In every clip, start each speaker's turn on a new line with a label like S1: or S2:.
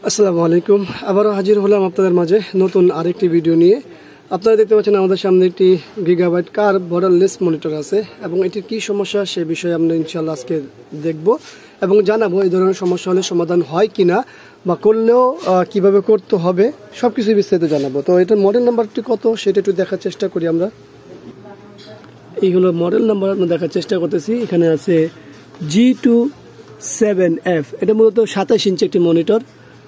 S1: আসসালামু আলাইকুম। আবারও হাজির হলাম আপনাদের মাঝে নতুন আরেকটি ভিডিও নিয়ে। আপনারা দেখতে পাচ্ছেন আমাদের সামনে একটি গিগাবাইট কার্ভ বর্ডারলেস মনিটর আছে এবং এটির কি সমস্যা সে বিষয়ে আমরা ইনশাআল্লাহ আজকে দেখব এবং জানাবো এই ধরনের সমস্যা হলে সমাধান হয় কিনা বা করলেও কিভাবে করতে হবে সবকিছু বিস্তারিত জানাবো। তো এটার মডেল নাম্বারটি কত সেটা একটু দেখার চেষ্টা করি আমরা। এই হলো মডেল নাম্বার, আমরা দেখার চেষ্টা করতেছি। এখানে আছে G27F। এটা মূলত 27 ইঞ্চি একটি মনিটর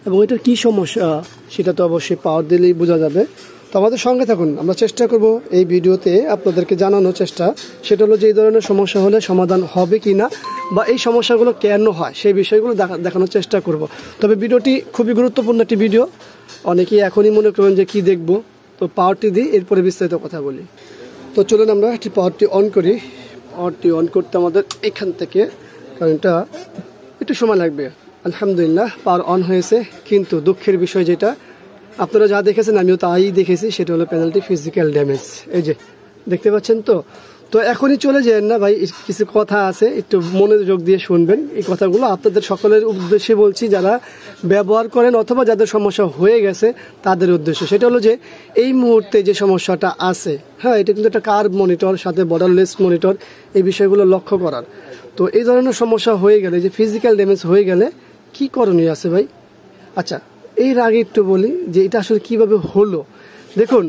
S1: এবং এটার কি সমস্যা সেটা তো অবশ্যই পাওয়ার দিলেই বোঝা যাবে। তো আমাদের সঙ্গে থাকুন, আমরা চেষ্টা করব এই ভিডিওতে আপনাদেরকে জানানোর চেষ্টা সেটা হলো যে এই ধরনের সমস্যা হলে সমাধান হবে কি না বা এই সমস্যাগুলো কেন হয় সেই বিষয়গুলো দেখানোর চেষ্টা করব। তবে ভিডিওটি খুবই গুরুত্বপূর্ণ একটি ভিডিও। অনেকেই এখনই মনে করবেন যে কি দেখব, তো পাওয়ারটি দিই এরপরে বিস্তারিত কথা বলি। তো চলুন আমরা একটি পাওয়ারটি অন করি। পাওয়ারটি অন করতে আমাদের এখান থেকে, কারণ এটা একটু সময় লাগবে। আলহামদুলিল্লাহ পাওয়ার অন হয়েছে, কিন্তু দুঃখের বিষয় যেটা আপনারা যা দেখেছেন আমিও তাই দেখেছি, সেটা হলো প্যানেলটি ফিজিক্যাল ড্যামেজ। এই যে দেখতে পাচ্ছেন। তো এখনই চলে যান না ভাই, কিছু কথা আছে একটু মনোযোগ দিয়ে শুনবেন। এই কথাগুলো আপনাদের সকলের উদ্দেশ্যে বলছি, যারা ব্যবহার করেন অথবা যাদের সমস্যা হয়ে গেছে তাদের উদ্দেশ্যে। সেটা হলো যে এই মুহূর্তে যে সমস্যাটা আছে, হ্যাঁ এটা কিন্তু একটা কার্ভ মনিটর সাথে বর্ডারলেস মনিটর, এই বিষয়গুলো লক্ষ্য করার। তো এই ধরনের সমস্যা হয়ে গেলে, যে ফিজিক্যাল ড্যামেজ হয়ে গেলে কি করণীয় আছে ভাই? আচ্ছা, এর আগে একটু বলি যে এটা আসলে কিভাবে হলো। দেখুন,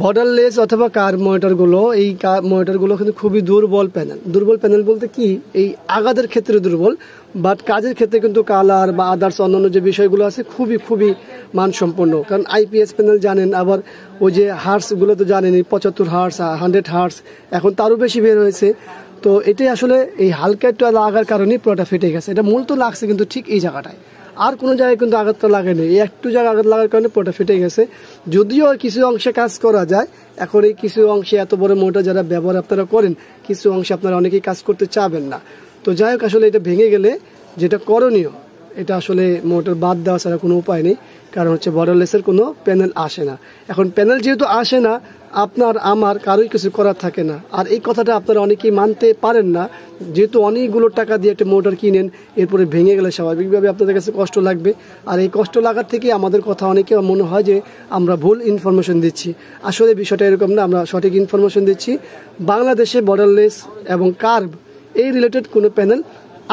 S1: বর্ডারলেস অথবা কার্ভ মনিটরগুলো, এই মনিটরগুলো কিন্তু খুবই দুর্বল প্যানেল। দুর্বল প্যানেল বলতে কি, এই আঘাতের ক্ষেত্রে দুর্বল, বাট কাজের ক্ষেত্রে কিন্তু কালার বা আদার্স অন্যান্য যে বিষয়গুলো আছে খুবই মানসম্পন্ন। কারণ আইপিএস প্যানেল জানেন, আবার ওই যে হার্টসগুলো তো জানেন, 75 হার্টস 100 হার্টস, এখন তারও বেশি বের হয়েছে। তো এটাই আসলে এই হালকা একটু লাগার কারণেই পুরোটা ফেটে গেছে। এটা মূলত লাগছে কিন্তু ঠিক এই জায়গাটায়, আর কোনো জায়গায় কিন্তু আঘাতটা লাগেনি। এই একটু জায়গায় আঘাত লাগার কারণে পুরোটা ফেটে গেছে। যদিও কিছু অংশে কাজ করা যায়, এখন এই কিছু অংশে এত বড় মোটর যারা ব্যবহার আপনারা করেন, কিছু অংশে আপনারা অনেকেই কাজ করতে চাবেন না। তো যাই হোক, আসলে এটা ভেঙে গেলে যেটা করণীয়, এটা আসলে মোটর বাদ দেওয়া ছাড়া কোনো উপায় নেই। কারণ হচ্ছে বর্ডারলেসের কোনো প্যানেল আসে না। এখন প্যানেল যেহেতু আসে না, আপনার আমার কারোই কিছু করার থাকে না। আর এই কথাটা আপনারা অনেকেই মানতে পারেন না, যেহেতু অনেকগুলো টাকা দিয়ে একটা মোটর কিনেন, এরপরে ভেঙে গেলে স্বাভাবিকভাবে আপনাদের কাছে কষ্ট লাগবে। আর এই কষ্ট লাগার থেকে আমাদের কথা অনেকে মনে হয় যে আমরা ভুল ইনফরমেশন দিচ্ছি। আসলে বিষয়টা এরকম না, আমরা সঠিক ইনফরমেশন দিচ্ছি। বাংলাদেশে বর্ডারলেস এবং কার্ভ এই রিলেটেড কোনো প্যানেল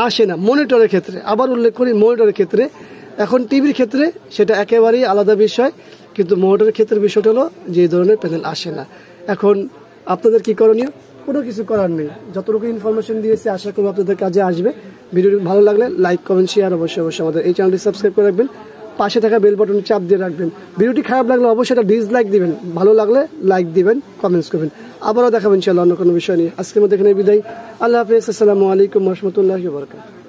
S1: আসে না মনিটরের ক্ষেত্রে। আবার উল্লেখ করি, মনিটরের ক্ষেত্রে। এখন টিভির ক্ষেত্রে সেটা একেবারেই আলাদা বিষয়, কিন্তু মোটরের ক্ষেত্রে বিষয়টা হলো যে এই ধরনের প্যানেল আসে না। এখন আপনাদের কি করণীয়? কোনো কিছু করার নেই। যতটুকু ইনফরমেশন দিয়েছি আশা করব আপনাদের কাজে আসবে। ভিডিওটি ভালো লাগলে লাইক, কমেন্ট, শেয়ার অবশ্যই আমাদের এই চ্যানেলটি সাবস্ক্রাইব করে রাখবেন। পাশে থাকা বেল বাটন চাপ দিয়ে রাখবেন। ভিডিওটি খারাপ লাগলে অবশ্যই এটা ডিসলাইক দিবেন, ভালো লাগলে লাইক দিবেন, কমেন্টস করবেন। আবারও দেখাবেন ইনশাআল্লাহ অন্য কোনো বিষয় নিয়ে। আজকের মধ্যে এখানে বিদায়। আল্লাহ হাফেজ। আসসালামু আলাইকুম ওয়া রাহমাতুল্লাহি ওয়া বারাকাতুহু।